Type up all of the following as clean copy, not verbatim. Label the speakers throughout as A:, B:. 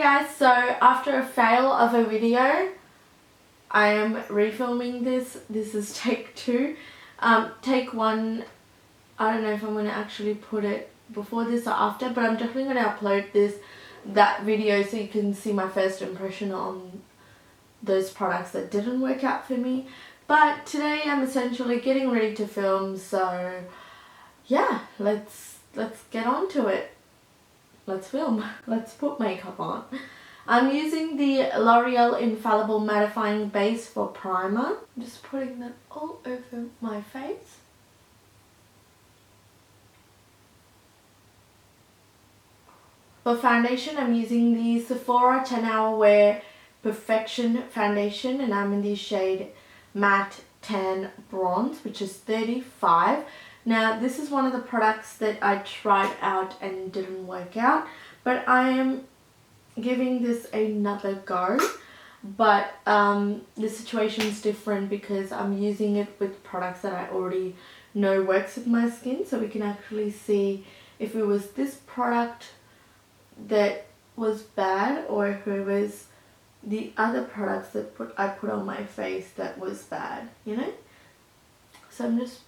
A: Hey guys, so after a fail of a video, I am refilming this. This is take 2. Take 1, I don't know if I'm going to actually put it before this or after, but I'm definitely going to upload that video so you can see my first impression on those products that didn't work out for me. But today I'm essentially getting ready to film, so yeah, let's get on to it. Let's film. Let's put makeup on. I'm using the L'Oreal Infallible Mattifying Base for primer. I'm just putting that all over my face. For foundation, I'm using the Sephora 10 Hour Wear Perfection Foundation, and I'm in the shade Matte Tan Bronze, which is 35. Now, this is one of the products that I tried out and didn't work out, but I am giving this another go. But the situation is different because I'm using it with products that I already know works with my skin, so we can actually see if it was this product that was bad or if it was the other products that I put on my face that was bad, you know? So I'm just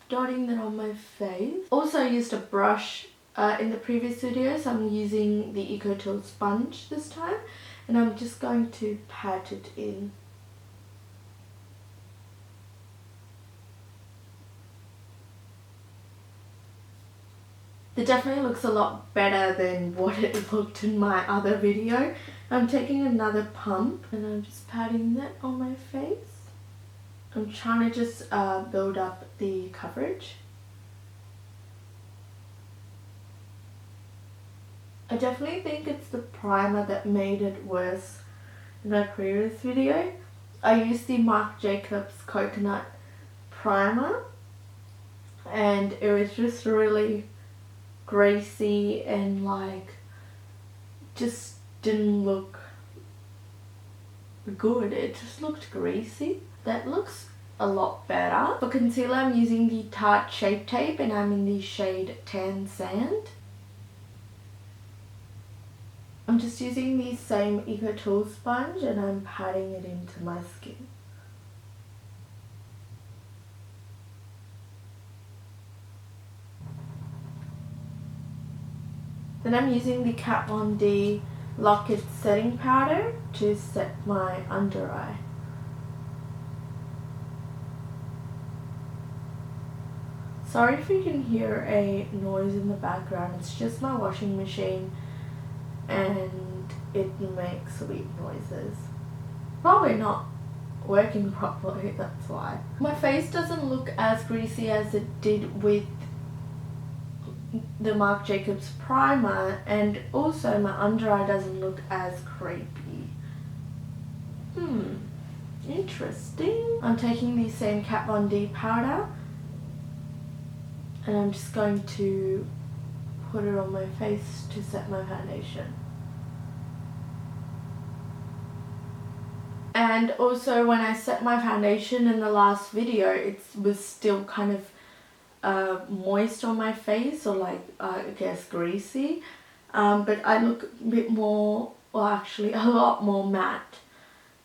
A: dotting that on my face. Also, I used a brush in the previous video, so I'm using the Eco Tool sponge this time, and I'm just going to pat it in. It definitely looks a lot better than what it looked in my other video. I'm taking another pump and I'm just patting that on my face. I'm trying to just build up the coverage. I definitely think it's the primer that made it worse in my previous video. I used the Marc Jacobs Coconut Primer and it was just really greasy and like just didn't look good. It just looked greasy. That looks a lot better. For concealer, I'm using the Tarte Shape Tape and I'm in the shade Tan Sand. I'm just using the same Eco Tool sponge and I'm patting it into my skin. Then I'm using the Kat Von D Lock It Setting Powder to set my under eye. Sorry if you can hear a noise in the background, it's just my washing machine and it makes weird noises. Probably not working properly, that's why. My face doesn't look as greasy as it did with the Marc Jacobs primer, and also my under eye doesn't look as crepey. Interesting. I'm taking the same Kat Von D powder and I'm just going to put it on my face to set my foundation. And also when I set my foundation in the last video, it was still kind of moist on my face, or like I guess greasy, but I look a bit more, or actually a lot more matte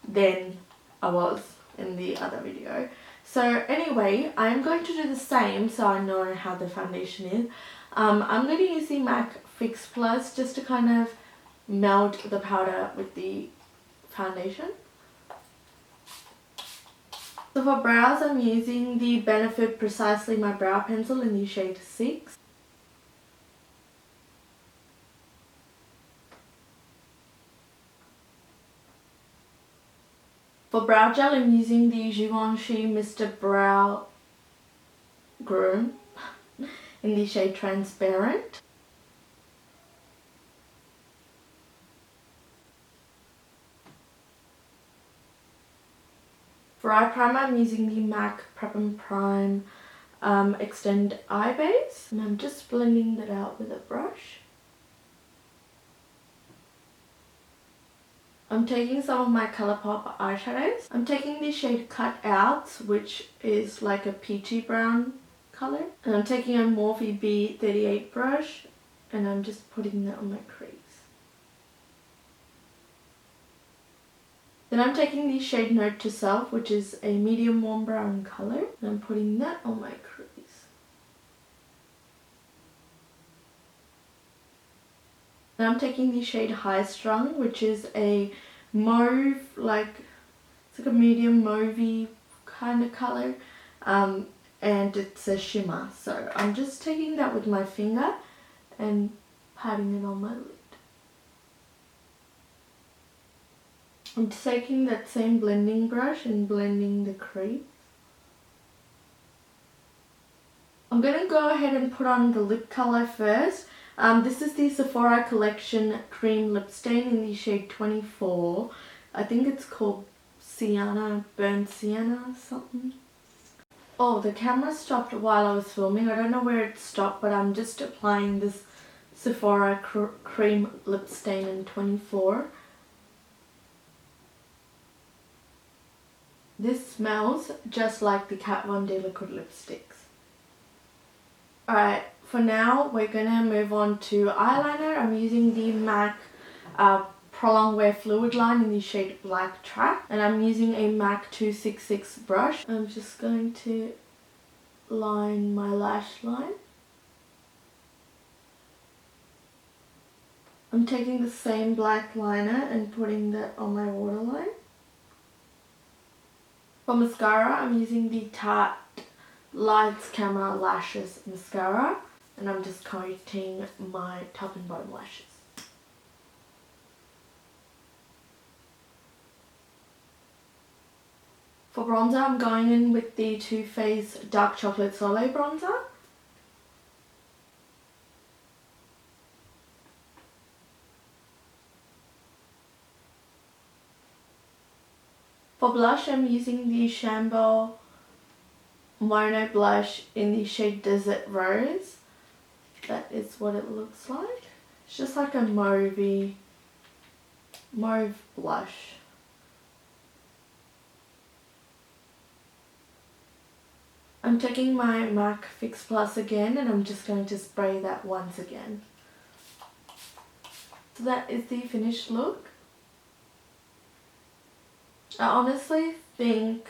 A: than I was in the other video. So anyway, I'm going to do the same so I know how the foundation is. I'm going to use the MAC Fix Plus just to kind of melt the powder with the foundation. So for brows, I'm using the Benefit Precisely My Brow Pencil in the shade 6. For brow gel, I'm using the Givenchy Mr. Brow Groom in the shade Transparent. For eye primer, I'm using the MAC Prep and Prime Extend Eye Base, and I'm just blending that out with a brush. I'm taking some of my Colourpop eyeshadows. I'm taking the shade Cut Out, which is like a peachy brown color. And I'm taking a Morphe B38 brush and I'm just putting that on my crease. Then I'm taking the shade Note to Self, which is a medium warm brown color, and I'm putting that on my crease. Now I'm taking the shade High Strung, which is a mauve, it's like a medium mauvey kind of color, and it's a shimmer. So I'm just taking that with my finger and patting it on my lid. I'm taking that same blending brush and blending the crease. I'm going to go ahead and put on the lip color first. This is the Sephora Collection Cream Lip Stain in the shade 24. I think it's called Sienna, Burnt Sienna something. Oh, the camera stopped while I was filming. I don't know where it stopped, but I'm just applying this Sephora Cream Lip Stain in 24. This smells just like the Kat Von D liquid lipsticks. Alright, for now we're going to move on to eyeliner. I'm using the MAC Prolong Wear Fluid line in the shade Blacktrack, and I'm using a MAC 266 brush. I'm just going to line my lash line. I'm taking the same black liner and putting that on my waterline. For mascara, I'm using the Tarte Lights Camera Lashes mascara, and I'm just coating my top and bottom lashes. For bronzer, I'm going in with the Too Faced Dark Chocolate Soleil bronzer. For blush, I'm using the Chambor Mono Blush in the shade Desert Rose. That is what it looks like. It's just like a mauve blush. I'm taking my MAC Fix Plus again, and I'm just going to spray that once again. So that is the finished look. I honestly think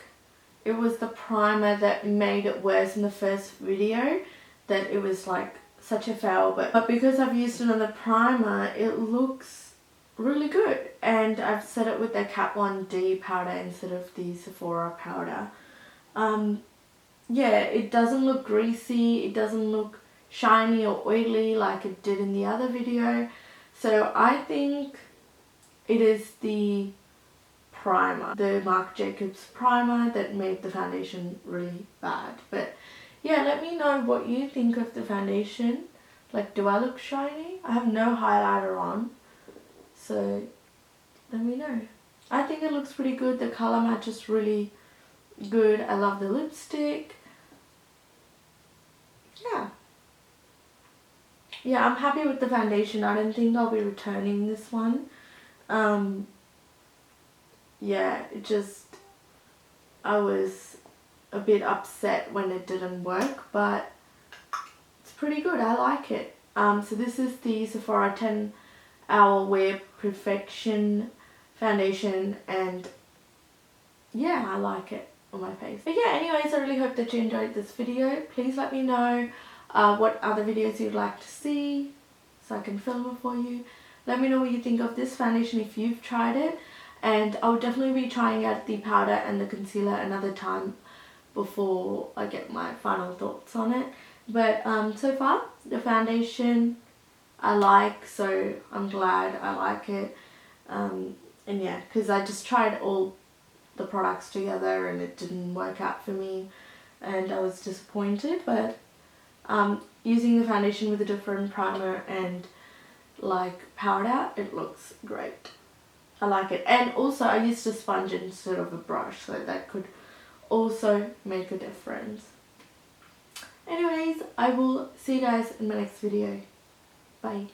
A: it was the primer that made it worse in the first video, that it was like such a fail, but because I've used another primer, it looks really good, and I've set it with the Kat Von D powder instead of the Sephora powder. Yeah, it doesn't look greasy, it doesn't look shiny or oily like it did in the other video, so I think it is the primer, the Marc Jacobs primer, that made the foundation really bad. But yeah, let me know what you think of the foundation. Like, do I look shiny? I have no highlighter on, so let me know. I think it looks pretty good. The color match is really good. I love the lipstick. Yeah, I'm happy with the foundation. I don't think I'll be returning this one. Yeah, I was a bit upset when it didn't work, but it's pretty good. I like it. So this is the Sephora 10 Hour Wear Perfection foundation, and yeah, I like it on my face. But yeah, anyways, I really hope that you enjoyed this video. Please let me know what other videos you'd like to see so I can film it for you. Let me know what you think of this foundation if you've tried it, and I'll definitely be trying out the powder and the concealer another time before I get my final thoughts on it. But so far the foundation I like, so I'm glad I like it. And yeah, because I just tried all the products together and it didn't work out for me, and I was disappointed. But using the foundation with a different primer and like powder, it looks great. I like it. And also I used a sponge instead of a brush, so that could also make a difference. Anyways, I will see you guys in my next video. Bye.